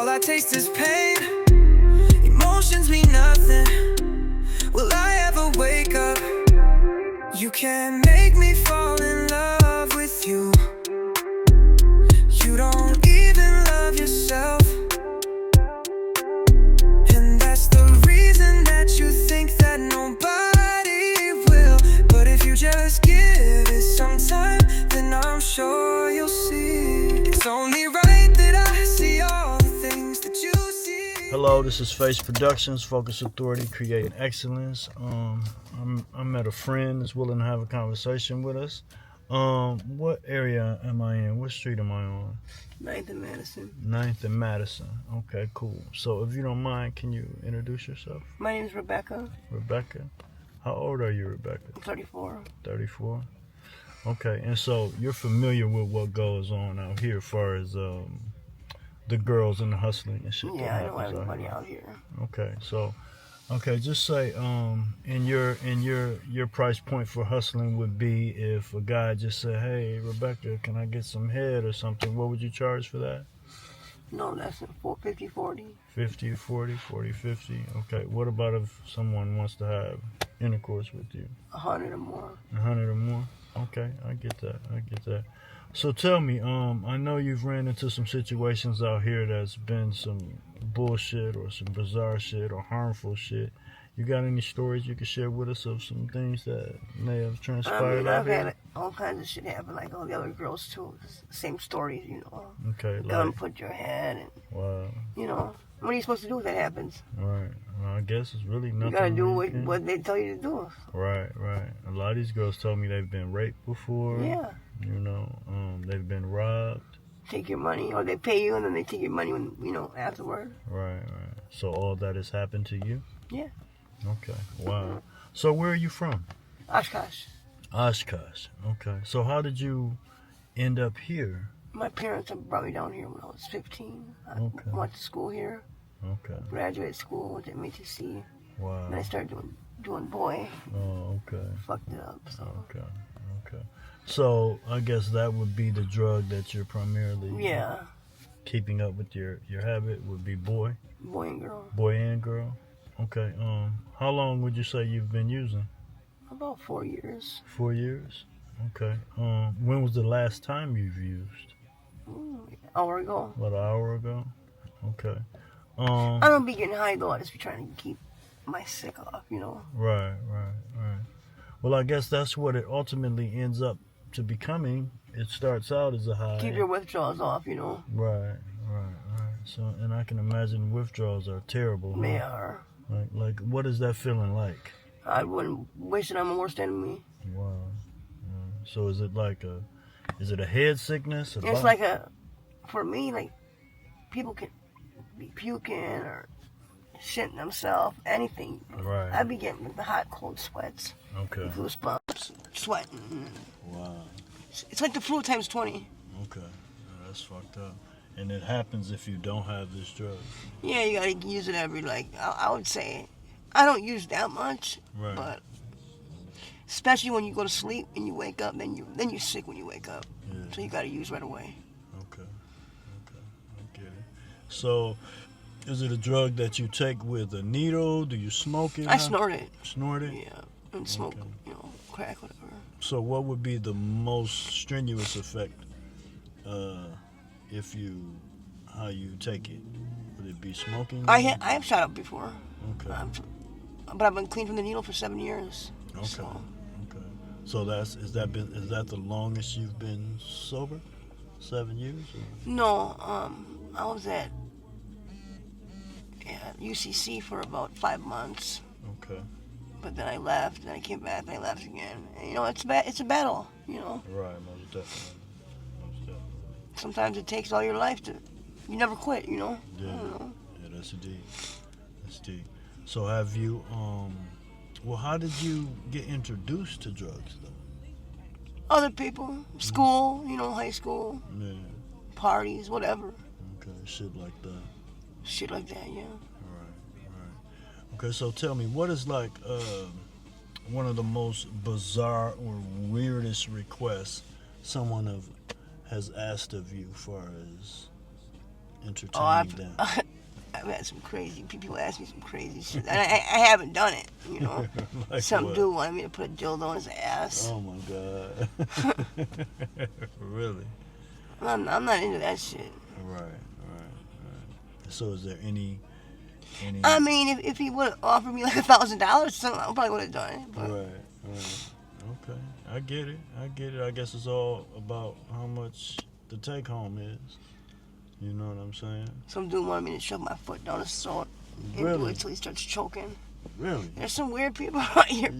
I taste is pain. Emotions mean nothing. Will I ever wake up? You can't make me fall in love with you. You don't even love yourself. And that's the reason that you think that nobody will. But if you just give it some time, then I'm sure you'll see. It's only right that I see all the things that you see. Hello, this is F.A.C.E Productions, Focus Authority, Creating Excellence. I met a friend that's willing to have a conversation with us. What area am I in? What street am I on? 9th and Madison. 9th and Madison. Okay, cool. So if you don't mind, can you introduce yourself? My name is Rebecca. Rebecca? How old are you, Rebecca? I'm 34. 34? Okay, and so you're familiar with what goes on out here as far as the girls and the hustling and shit. Yeah, I know everybody out here. Okay, so just say in your price point for hustling would be if a guy just said, "Hey, Rebecca, can I get some head or something?" What would you charge for that? No, that's 50, 40. 50, 40, 40, 50. Okay, what about if someone wants to have intercourse with you? 100 or more. 100 or more? Okay, I get that. So tell me, I know you've ran into some situations out here that's been some bullshit or some bizarre shit or harmful shit. You got any stories you could share with us of some things that may have transpired out I've here? had all kinds of shit happen, like all the other girls too. Same stories, you know. Okay, Come put your head and, wow. you know. What are you supposed to do if that happens? Right. Well, I guess it's really nothing. You gotta do really what they tell you to do. Right. A lot of these girls told me they've been raped before. Yeah. You know, they've been robbed. Take your money, or they pay you and then they take your money when, afterward. Right. So all that has happened to you? Yeah. Okay. Wow. So where are you from? Oshkosh. Oshkosh. Okay. So how did you end up here? My parents brought me down here when I was 15. I went to school here. Okay. Graduated school, went to MATC. Wow. Then I started doing boy. Oh, okay. Fucked it up. So. Okay. So I guess that would be the drug that you're primarily keeping up with your habit would be boy. Boy and girl. Boy and girl. Okay. How long would you say you've been using? About 4 years. 4 years. Okay. When was the last time you've used? Hour ago. About an hour ago. Okay. I don't be getting high though. I just be trying to keep my sick off, you know. Right. Well, I guess that's what it ultimately ends up to becoming. It starts out as a high. Keep your withdrawals off, you know. Right. So, and I can imagine withdrawals are terrible. They huh? are. Like, what is that feeling like? I wouldn't wish it on my worst enemy. Wow. So is it like is it a head sickness? It's like for me, like, people can be puking or shitting themselves, anything. Right. I'd be getting the hot, cold sweats. Okay. Goosebumps, sweating. Wow. It's like the flu times 20. Okay. That's fucked up. And it happens if you don't have this drug. Yeah, you gotta use it every, I would say, I don't use that much, right. But especially when you go to sleep and you wake up, then you're sick when you wake up. Yeah. So you gotta use right away. Okay. I get it. So, is it a drug that you take with a needle? Do you smoke it? I snort it. Snort it? Yeah, and smoke, crack, whatever. So what would be the most strenuous effect how you take it? Would it be smoking? I have shot up before. Okay. But I've been clean from the needle for 7 years. Okay. So is that the longest you've been sober? 7 years? Or? No, I was at UCC for about 5 months. Okay. But then I left, and I came back, and I left again. And, it's a battle, you know. Right, most definitely. Sometimes it takes all your life you never quit, you know. Yeah. I don't know. Yeah, that's deep. So have you, how did you get introduced to drugs, though? Other people, school, high school, parties, whatever. Okay, shit like that. Shit like that, yeah. Right. Okay, so tell me, what is like one of the most bizarre or weirdest requests someone has asked of you, far as entertaining them? I've had some crazy people ask me some crazy shit, and I haven't done it. You know, Like some what? dude wanted me to put a dildo in his ass. Oh my god. Really? I'm not into that shit. Right. So is there any I mean, if he would have offered me like $1,000, I probably would have done it. But Right. Okay. I get it. I guess it's all about how much the take home is. You know what I'm saying? some dude wanted me to shove my foot down his throat and do Really? it till he starts choking. Really? There's some weird people out here.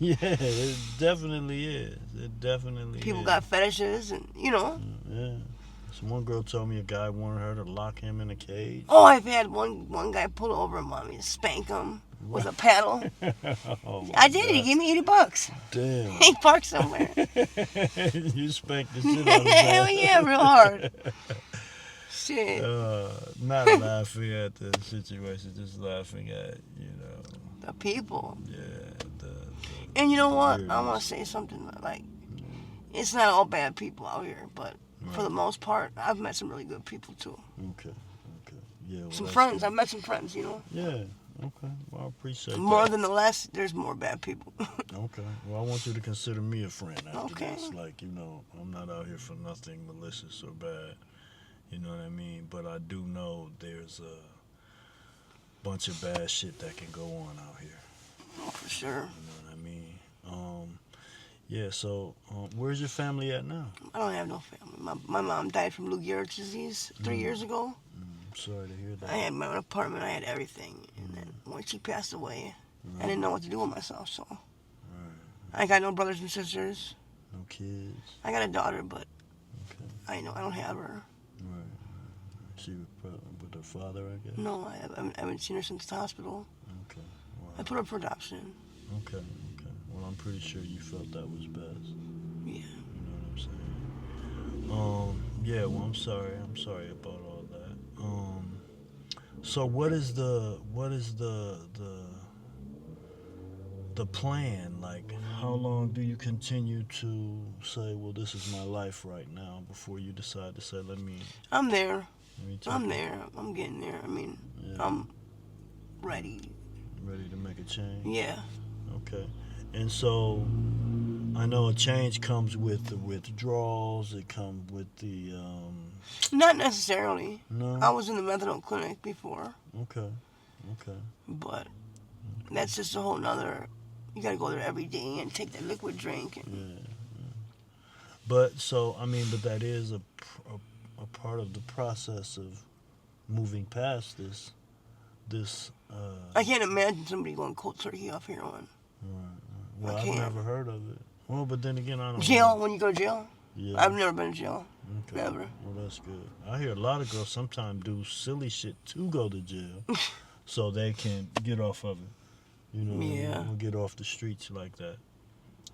Yeah, it definitely is. It definitely People is. got fetishes, and you know. Yeah. So one girl told me a guy wanted her to lock him in a cage. Oh, I've had one guy pull over and want me to spank him with a paddle. Oh my I did. He God. gave me $80. Damn. He parked somewhere. You spanked the shit out of him. Hell yeah, real hard. Shit. Not laughing at the situation, just laughing at, The people. yeah, And you know what? I weirdness. want to say something like, it's not all bad people out here, but for the most part, I've met some really good people too. Okay. Yeah. Well, Some that's friends. good. I've met some friends, you know. Yeah. Okay. Well, I appreciate More that. than the less, there's more bad people. Okay. Well, I want you to consider me a friend after Okay. this. Like, I'm not out here for nothing malicious or bad. You know what I mean? But I do know there's a bunch of bad shit that can go on out here. Oh, for sure. You know what I mean? Yeah, so where's your family at now? I don't have no family. My mom died from Lou Gehrig's disease 3 years ago. I'm sorry to hear that. I had my own apartment. I had everything. And then when she passed away, I didn't know what to do with myself. So I got no brothers and sisters. No kids. I got a daughter, but Okay. I don't have her. Right. She with her father, I guess? No, I haven't seen her since the hospital. Okay. Wow. I put her for adoption. Okay. Well, I'm pretty sure you felt that was best. Yeah. You know what I'm saying? Yeah, well, I'm sorry about all that. So what is the plan? Like, how long do you continue to say, well, this is my life right now, before you decide to say, let me I'm there. take I'm it? there. I'm getting there. I mean, Yeah. I'm ready. Ready to make a change? Yeah. Okay. And so, I know a change comes with the withdrawals. It comes with the, Not necessarily. no? I was in the methadone clinic before, Okay. but that's just a whole nother. You gotta go there every day and take that liquid drink. And Yeah. But, so, I mean, but that is a part of the process of moving past this, I can't imagine somebody going cold turkey off heroin. well, I I've can't. never heard of it. Well, but then again, I don't Jail, know. when you go to jail? Yeah. I've never been to jail. Okay. Never. Well, that's good. I hear a lot of girls sometimes do silly shit to go to jail so they can get off of it. You know, Yeah. or get off the streets like that.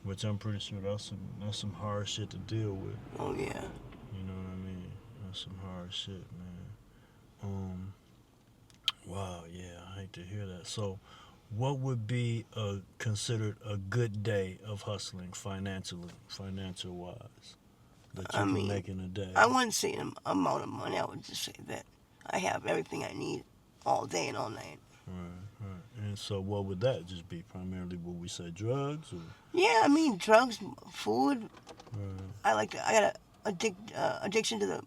Which I'm pretty sure that's some hard shit to deal with. Oh, yeah. You know what I mean? That's some hard shit, man. Wow, yeah, I hate to hear that. So, what would be considered a good day of hustling financial wise, that you can make in a day? I wouldn't say an amount of money. I would just say that I have everything I need all day and all night. Right. And so, what would that just be? Primarily, would we say drugs? Or? Yeah, I mean, drugs, food. Right. I got a addiction to the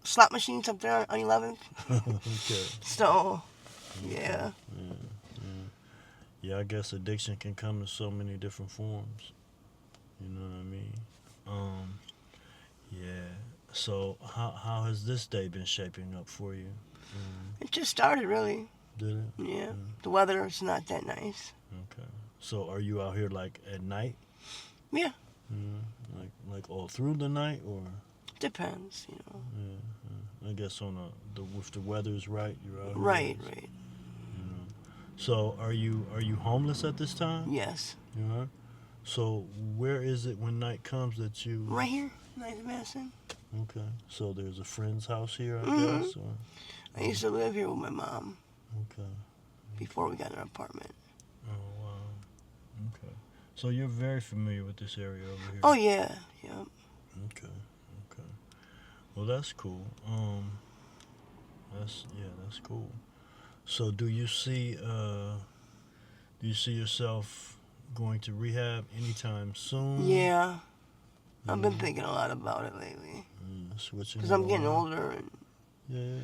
slot machines up there on 11th. Okay. So, yeah. Yeah, I guess addiction can come in so many different forms. You know what I mean? Yeah. So, how has this day been shaping up for you? It just started, really. Did it? Yeah. The weather is not that nice. Okay. So, are you out here like at night? Yeah. Like all through the night, or? Depends, you know. Yeah. I guess if the weather's right, you're out here. Right. You know. So, are you homeless at this time? Yes. You are. So, where is it when night comes that you? Right here, nice Madison. Okay. So there's a friend's house here, I Mhm. guess, or? I used to live here with my mom Okay. before we got an apartment. Oh wow. Okay. So you're very familiar with this area over here. Oh yeah. Okay. Well, that's cool. That's cool. So do you see yourself going to rehab anytime soon? Yeah. I've been thinking a lot about it lately. Switching. Because I'm getting older and Yeah,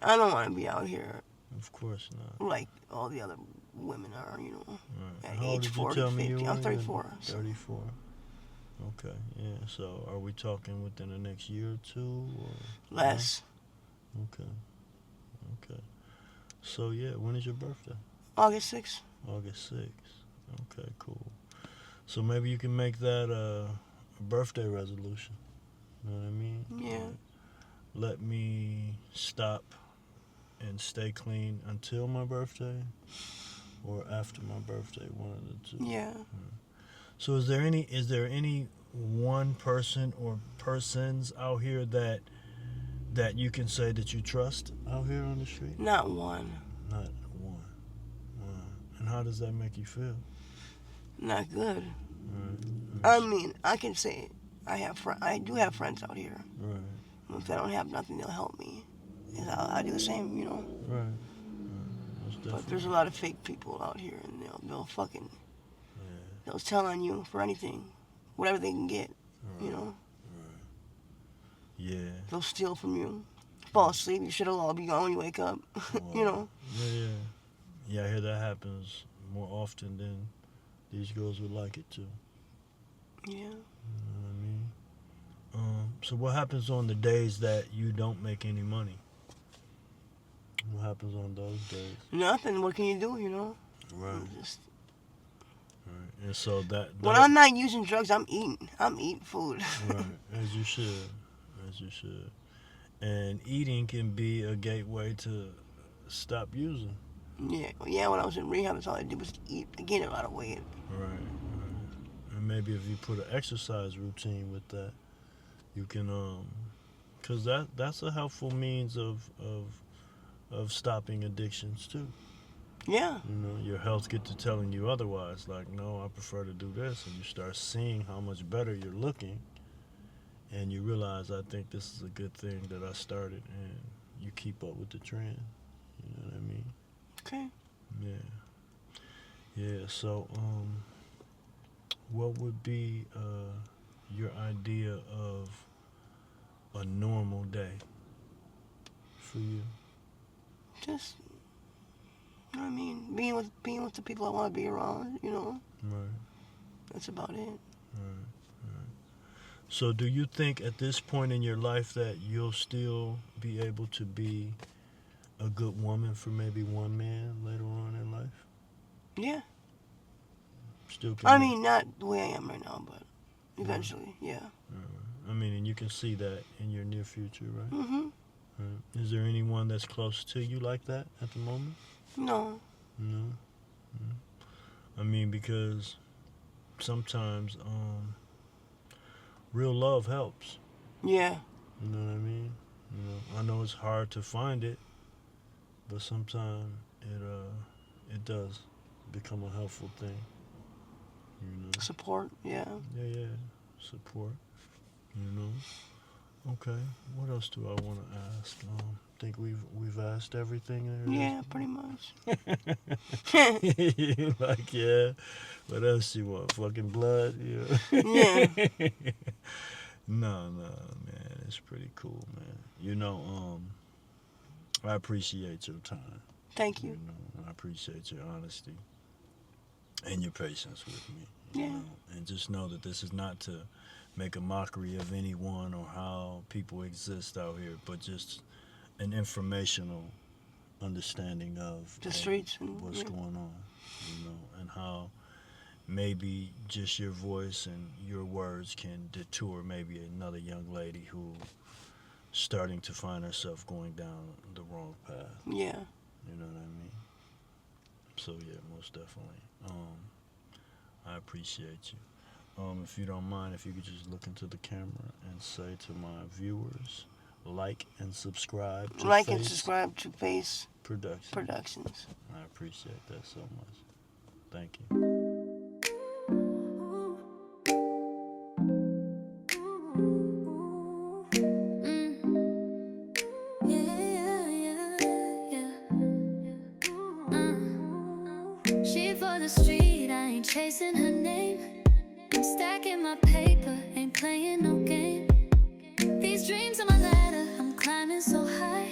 I don't want to be out here of course not. like all the other women are, you know. Right. At How old age did you 40, tell me 50. you were? I'm 34. So. 34. Okay, yeah. So are we talking within the next year or two? Or Less. no? Okay. So yeah, when is your birthday? August 6th. August 6th. Okay, cool. So maybe you can make that a birthday resolution. You know what I mean? Yeah. Let me stop and stay clean until my birthday or after my birthday, one of the two. Yeah. So is there any one person or persons out here that you can say that you trust out here on the street? Not one. Not one. Wow. And how does that make you feel? Not good. Right. I mean, I can say I do have friends out here. Right. If they don't have nothing, they'll help me. And I do the same, you know. Right. Most But definitely. there's a lot of fake people out here, and they'll fucking they'll tell on you for anything, whatever they can get, you know. Yeah. They'll steal from you. Fall asleep, you should all be gone when you wake up. You know. Yeah, I hear that happens more often than these girls would like it to. Yeah. You know what I mean? So what happens on the days that you don't make any money? What happens on those days? Nothing. What can you do, you know? Right. Just, Right. And so that when I'm not using drugs, I'm eating. I'm eating food. right, as you should. And eating can be a gateway to stop using. Yeah. When I was in rehab, that's all I did was eat. I gained a lot of weight. Right. And maybe if you put an exercise routine with that, you can because that's a helpful means of stopping addictions too. Yeah. You know, your health get to telling you otherwise. Like, no, I prefer to do this, and you start seeing how much better you're looking, and you realize, I think this is a good thing that I started, and you keep up with the trend. You know what I mean? Okay. Yeah. So, what would be your idea of a normal day for you? Just, I mean, being with the people I want to be around, you know. Right. That's about it. Right. So do you think at this point in your life that you'll still be able to be a good woman for maybe one man later on in life? Yeah. Still can I mean, not the way I am right now, but eventually, yeah. I mean, and you can see that in your near future, right? Mm-hmm. Right. Is there anyone that's close to you like that at the moment? No. No. I mean, because sometimes real love helps. Yeah. You know what I mean? You know, I know it's hard to find it, but sometimes it does become a helpful thing. You know. Support. Yeah. Yeah. Support. You know. Okay. What else do I want to ask? Think we've asked everything there. Yeah, pretty much. Like, yeah. What else you want? Fucking blood? Yeah. Yeah. No, man. It's pretty cool, man. You know, I appreciate your time. Thank you. You know, I appreciate your honesty and your patience with me. Yeah. You know? And just know that this is not to make a mockery of anyone or how people exist out here, but just an informational understanding of The streets and what's going on, you know, and how maybe just your voice and your words can detour maybe another young lady who starting to find herself going down the wrong path. Yeah. You know what I mean? So yeah, most definitely. I appreciate you. If you don't mind, if you could just look into the camera and say to my viewers, like and subscribe to F.A.C.E. Productions. I appreciate that so much. Thank you. Yeah. the street, I ain't chasing her name. I'm stacking my paper, ain't playing no game. These dreams are my ladder, I'm climbing so high.